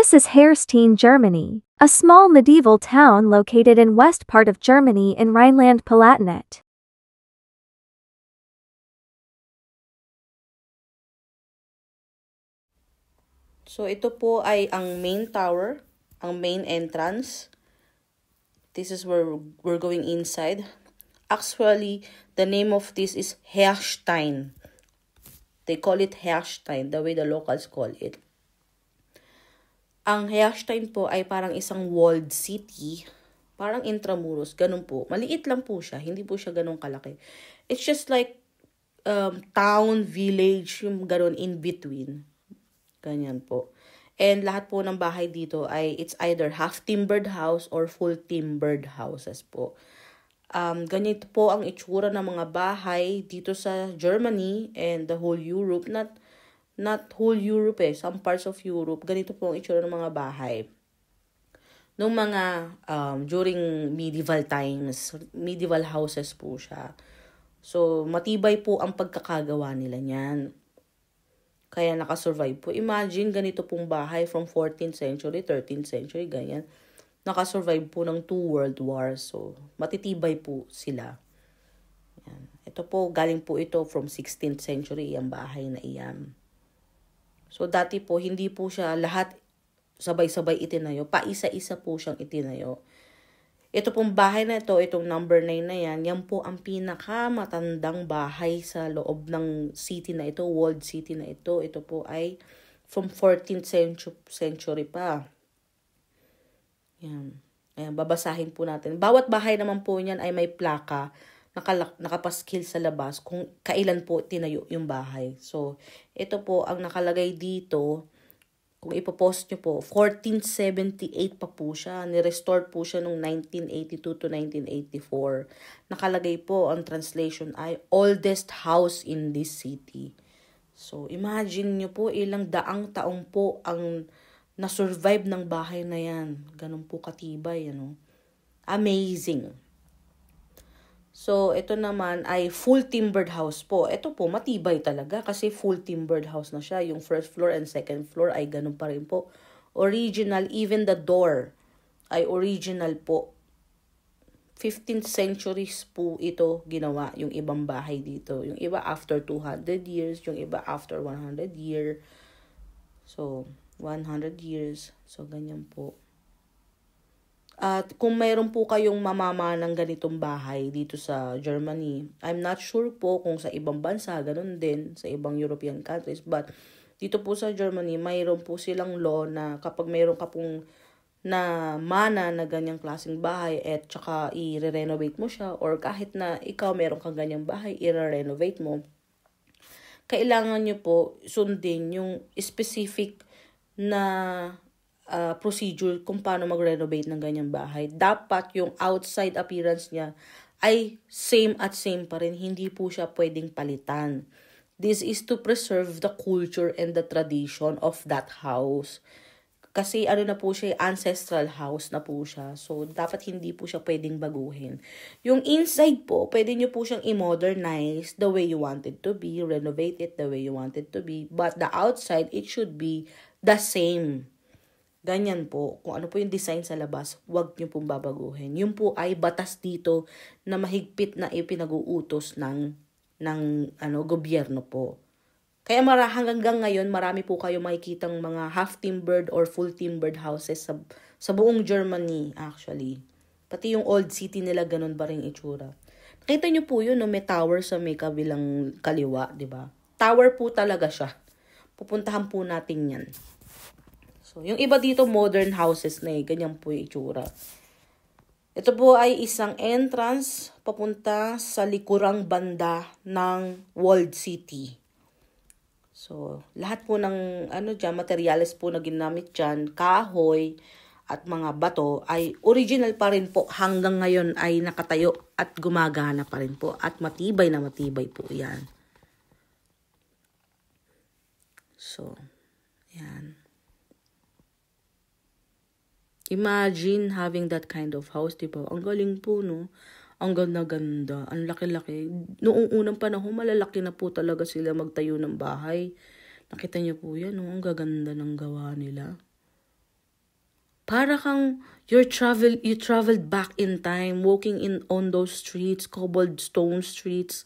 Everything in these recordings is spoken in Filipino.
This is Herstein, Germany, a small medieval town located in west part of Germany in Rhineland-Palatinate. So, ito po ay ang main tower, ang main entrance. This is where we're going inside. Actually, the name of this is Herstein. They call it Herstein, the way the locals call it. Ang Herstein po ay parang isang walled city. Parang intramuros, ganun po. Maliit lang po siya, hindi po siya ganun kalaki. It's just like town, village, yung ganun in between. Ganyan po. And lahat po ng bahay dito ay it's either half timbered house or full timbered houses po. Ganito po ang itsura ng mga bahay dito sa Germany and the whole Europe. Not whole Europe some parts of Europe. Ganito po ang itsura ng mga bahay. Nung mga during medieval times, medieval houses po siya. So matibay po ang pagkakagawa nila niyan. Kaya nakasurvive po. Imagine, ganito pong bahay from 14th century, 13th century, ganyan. Nakasurvive po ng 2 world wars. So, matitibay po sila. Yan. Ito po, galing po ito from 16th century, ang bahay na iyan. So, dati po, hindi po siya lahat sabay-sabay itinayo. Paisa-isa po siyang itinayo. Ito pong bahay na ito, itong number 9 na yan po ang pinakamatandang bahay sa loob ng city na ito, walled city na ito. Ito po ay from 14th century pa. Yan. Ayan, babasahin po natin. Bawat bahay naman po niyan ay may plaka, nakapaskil sa labas kung kailan po tinayo yung bahay. So, ito po ang nakalagay dito. Kung ipopost nyo po, 1478 pa po siya. Ni-restore po siya noong 1982 to 1984. Nakalagay po, ang translation ay, oldest house in this city. So, imagine nyo po, ilang daang taong po ang na-survive ng bahay na yan. Ganun po katibay, ano? Amazing. So, ito naman ay full timbered house po. Ito po, matibay talaga kasi full timbered house na siya. Yung first floor and second floor ay ganun pa rin po. Original, even the door ay original po. 15th centuries po ito ginawa, yung ibang bahay dito. Yung iba after 200 years, yung iba after 100 years. So, 100 years. So, ganyan po. At kung mayroon po kayong mamama ng ganitong bahay dito sa Germany, I'm not sure po kung sa ibang bansa, ganun din, sa ibang European countries. But dito po sa Germany, mayroon po silang law na kapag mayroon ka pong na mana na ganyang klaseng bahay at saka i-renovate mo siya or kahit na ikaw mayroon kang ganyang bahay, i-renovate mo, kailangan nyo po sundin yung specific na procedure kung paano mag-renovate ng ganyang bahay. Dapat yung outside appearance niya ay same pa rin. Hindi po siya pwedeng palitan. This is to preserve the culture and the tradition of that house. Kasi ano na po siya, ancestral house na po siya. So, dapat hindi po siya pwedeng baguhin. Yung inside po, pwede nyo po siyang i-modernize the way you want it to be, renovate it the way you want it to be. But the outside, it should be the same. Ganyan po. Kung ano po yung design sa labas, huwag nyo pong babaguhin. Yun po ay batas dito na mahigpit na ipinag-uutos ng gobyerno po. Kaya hanggang ngayon, marami po kayo makikitang mga half-timbered or full-timbered houses sa buong Germany actually. Pati yung old city nila, ganun ba rin itsura. Nakita nyo po yun, no? May tower sa may kabilang kaliwa, di ba? Tower po talaga siya. Pupuntahan po natin yan. So, yung iba dito, modern houses na ganyan po yung itsura. Ito po ay isang entrance papunta sa likurang banda ng walled city. So, lahat po ng materyales po na ginamit dyan, kahoy at mga bato ay original pa rin po hanggang ngayon ay nakatayo at gumagana pa rin po at matibay na matibay po yan. So, yan. Imagine having that kind of house, diba? Ang galing po, no? Ang ganda-ganda, ang laki-laki. Noong unang panahon, malalaki na po talaga sila magtayo ng bahay. Nakita niyo po yan, no? Ang gaganda ng gawa nila. Para kang you traveled back in time, walking on those streets, cobblestone streets.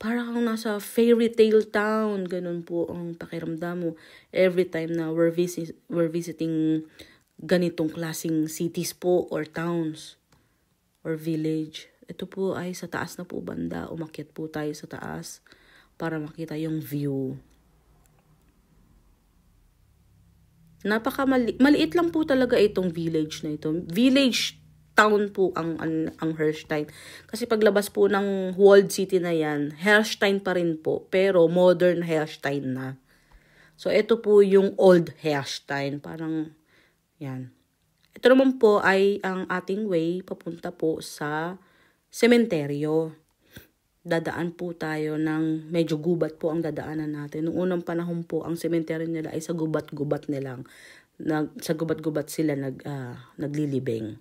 Para kang nasa fairy tale town. Ganun po ang pakiramdam mo every time na we're visiting ganitong klaseng cities po or towns or village. Ito po ay sa taas na po banda. Umakyat po tayo sa taas para makita yung view. Maliit lang po talaga itong village na ito. Village town po ang Herstein. Kasi paglabas po ng walled city na yan, Herstein pa rin po, pero modern Herstein na. So ito po yung old Herstein, parang yan. Ito naman po ay ang ating way papunta po sa sementeryo. Dadaan po tayo ng medyo gubat po ang dadaanan natin. Noong unang panahon po, ang sementeryo nila ay sa gubat-gubat nilang. Sa gubat-gubat sila naglilibing.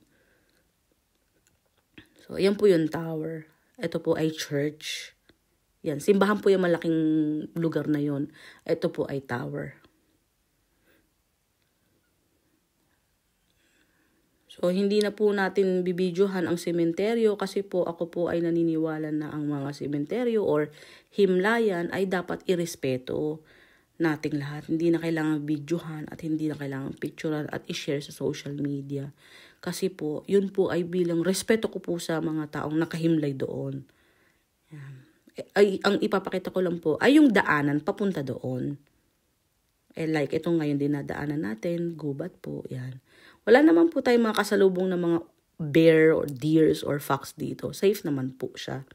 So, yan po yung tower. Ito po ay church. Yan, simbahan po yung malaking lugar na yon. Ito po ay tower. So, hindi na po natin bibidyohan ang sementeryo kasi po ako po ay naniniwala na ang mga sementeryo or himlayan ay dapat irespeto nating lahat. Hindi na kailangan bidyohan at hindi na kailangan picturean at i-share sa social media. Kasi po, yun po ay bilang respeto ko po sa mga taong nakahimlay doon. Yan. Ang ipapakita ko lang po ay yung daanan papunta doon. Like itong ngayon dinadaanan natin, gubat po, yan. Wala naman po tayong mga kasalubong na mga bear or deers or fox dito. Safe naman po siya.